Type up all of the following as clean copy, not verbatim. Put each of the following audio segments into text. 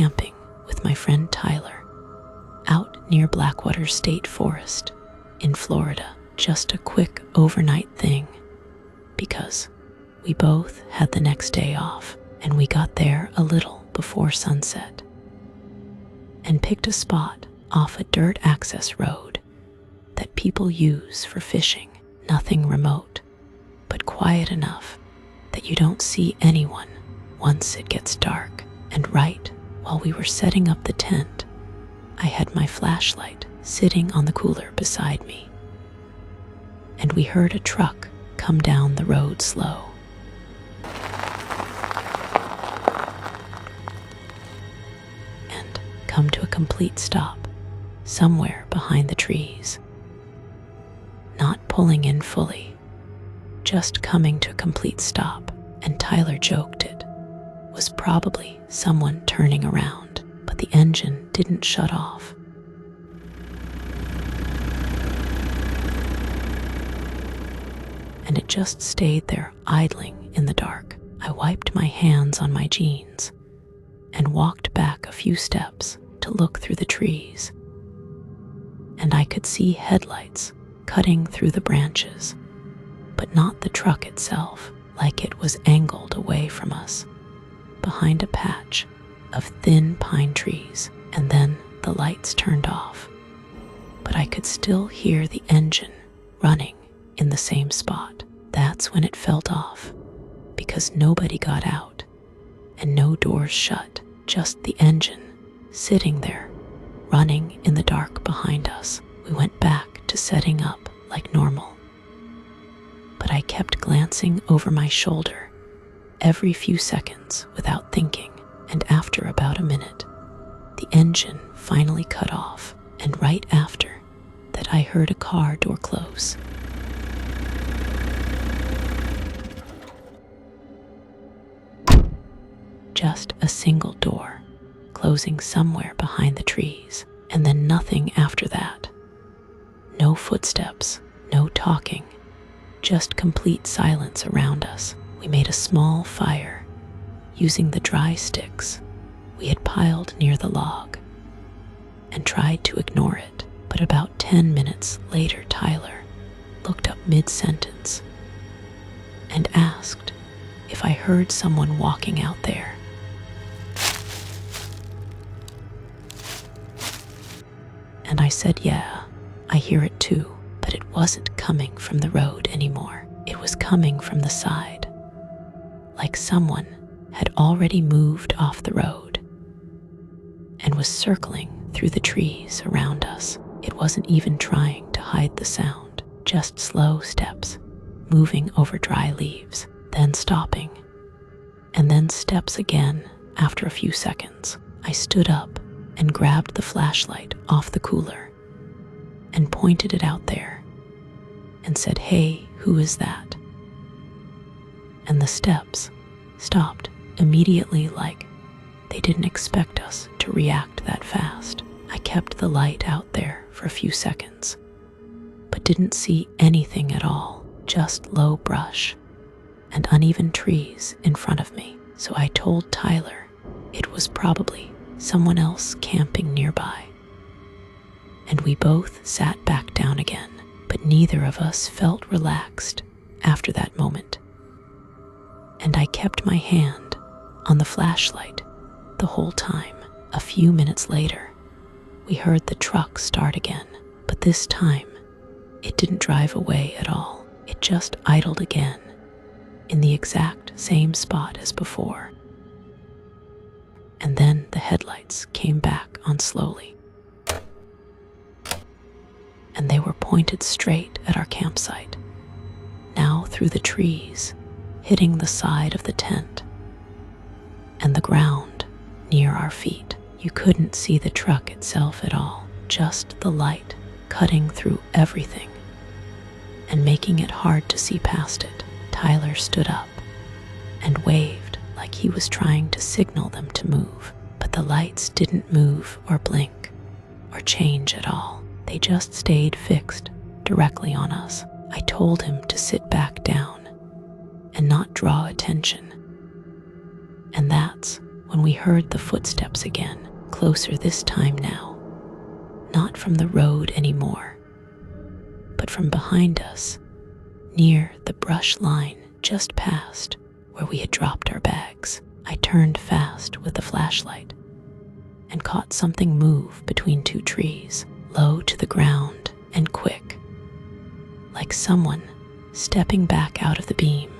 camping with my friend Tyler out near Blackwater State Forest in Florida. Just a quick overnight thing because we both had the next day off, and we got there a little before sunset and picked a spot off a dirt access road that people use for fishing. Nothing remote, but quiet enough that you don't see anyone once it gets dark. And right while we were setting up the tent, I had my flashlight sitting on the cooler beside me, and we heard a truck come down the road slow. And come to a complete stop somewhere behind the trees. Not pulling in fully, just coming to a complete stop, and Tyler joked it was probably someone turning around, but the engine didn't shut off. And it just stayed there idling in the dark. I wiped my hands on my jeans and walked back a few steps to look through the trees, and I could see headlights cutting through the branches, but not the truck itself, like it was angled away from us behind a patch of thin pine trees. And then the lights turned off, but I could still hear the engine running in the same spot. That's when it felt off, because nobody got out and no doors shut, just the engine sitting there, running in the dark behind us. We went back to setting up like normal, but I kept glancing over my shoulder every few seconds without thinking, and after about a minute, the engine finally cut off, and right after that I heard a car door close. Just a single door closing somewhere behind the trees, and then nothing after that. No footsteps, no talking, just complete silence around us. We made a small fire using the dry sticks we had piled near the log and tried to ignore it. But about 10 minutes later, Tyler looked up mid-sentence and asked if I heard someone walking out there. And I said, yeah, I hear it too, but it wasn't coming from the road anymore. It was coming from the side, like someone had already moved off the road and was circling through the trees around us. It wasn't even trying to hide the sound, just slow steps moving over dry leaves, then stopping, and then steps again after a few seconds. I stood up and grabbed the flashlight off the cooler and pointed it out there and said, "Hey, who is that?" And the steps stopped immediately, like they didn't expect us to react that fast. I kept the light out there for a few seconds, but didn't see anything at all, just low brush and uneven trees in front of me. So I told Tyler it was probably someone else camping nearby, and we both sat back down again, but neither of us felt relaxed after that moment. And I kept my hand on the flashlight the whole time. A few minutes later, we heard the truck start again, but this time it didn't drive away at all. It just idled again in the exact same spot as before. And then the headlights came back on slowly, and they were pointed straight at our campsite, now through the trees, hitting the side of the tent and the ground near our feet. You couldn't see the truck itself at all, just the light cutting through everything and making it hard to see past it. Tyler stood up and waved like he was trying to signal them to move, but the lights didn't move or blink or change at all. They just stayed fixed directly on us. I told him to sit back down and not draw attention, and that's when we heard the footsteps again, closer this time now, not from the road anymore, but from behind us, near the brush line just past where we had dropped our bags. I turned fast with the flashlight and caught something move between two trees, low to the ground and quick, like someone stepping back out of the beam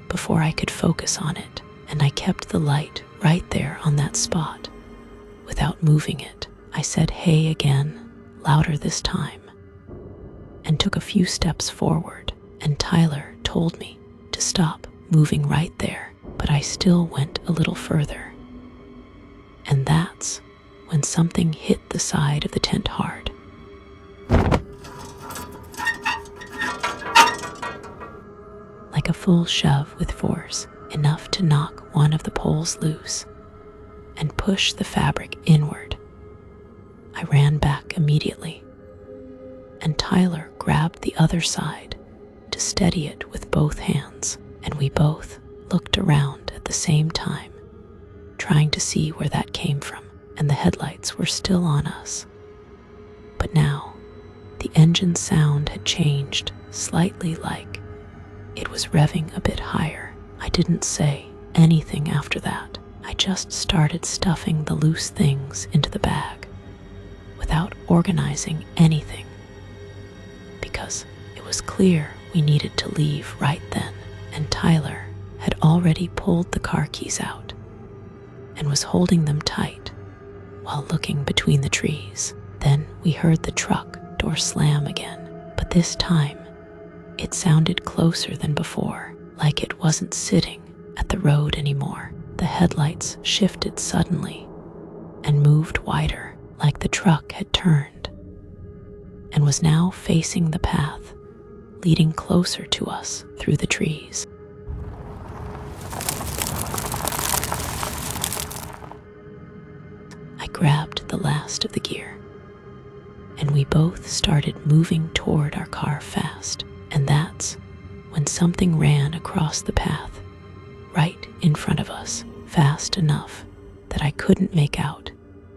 before I could focus on it. And I kept the light right there on that spot without moving it. I said "hey" again, louder this time, and took a few steps forward, and Tyler told me to stop moving right there, but I still went a little further. And that's when something hit the side of the tent hard. Like a full shove with force, enough to knock one of the poles loose and push the fabric inward. I ran back immediately, and Tyler grabbed the other side to steady it with both hands, and we both looked around at the same time, trying to see where that came from, and the headlights were still on us. But now, the engine sound had changed slightly, like it was revving a bit higher. I didn't say anything after that. I just started stuffing the loose things into the bag without organizing anything, because it was clear we needed to leave right then, and Tyler had already pulled the car keys out and was holding them tight while looking between the trees. Then we heard the truck door slam again, but this time it sounded closer than before, like it wasn't sitting at the road anymore. The headlights shifted suddenly and moved wider, like the truck had turned and was now facing the path leading closer to us through the trees. I grabbed the last of the gear, and we both started moving toward our car fast. And that's when something ran across the path right in front of us, fast enough that I couldn't make out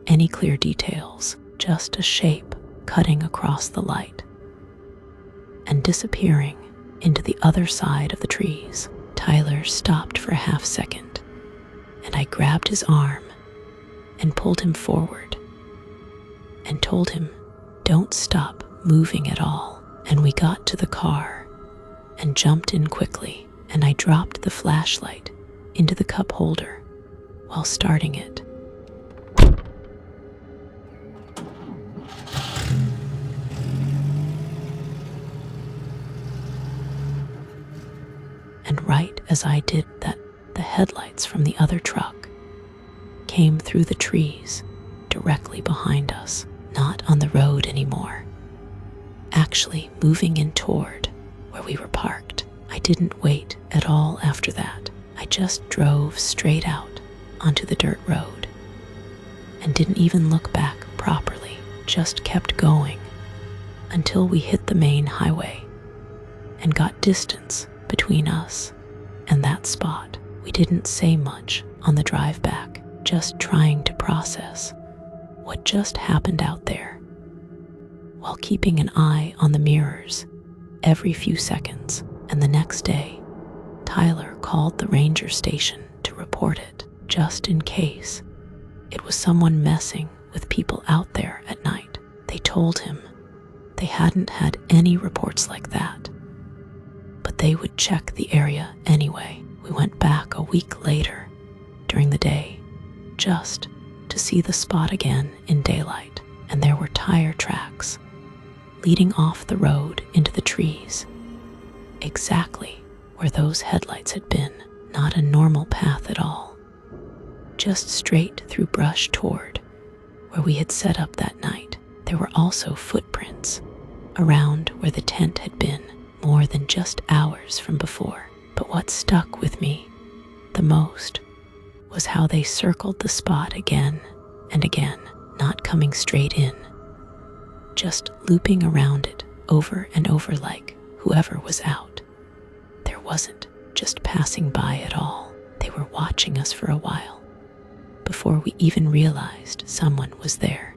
any clear details, just a shape cutting across the light and disappearing into the other side of the trees. Tyler stopped for a half second, and I grabbed his arm and pulled him forward and told him, "Don't stop moving at all." And we got to the car and jumped in quickly, and I dropped the flashlight into the cup holder while starting it. And right as I did that, the headlights from the other truck came through the trees directly behind us, not on the road anymore, actually moving in toward where we were parked. I didn't wait at all after that. I just drove straight out onto the dirt road and didn't even look back properly, just kept going until we hit the main highway and got distance between us and that spot. We didn't say much on the drive back, just trying to process what just happened out there, while keeping an eye on the mirrors every few seconds. And the next day, Tyler called the ranger station to report it, just in case it was someone messing with people out there at night. They told him they hadn't had any reports like that, but they would check the area anyway. We went back a week later during the day just to see the spot again in daylight, and there were tire tracks leading off the road into the trees, exactly where those headlights had been. Not a normal path at all, just straight through brush toward where we had set up that night. There were also footprints around where the tent had been more than just hours from before. But what stuck with me the most was how they circled the spot again and again, not coming straight in, just looping around it over and over, like whoever was out there wasn't just passing by at all. They were watching us for a while, before we even realized someone was there.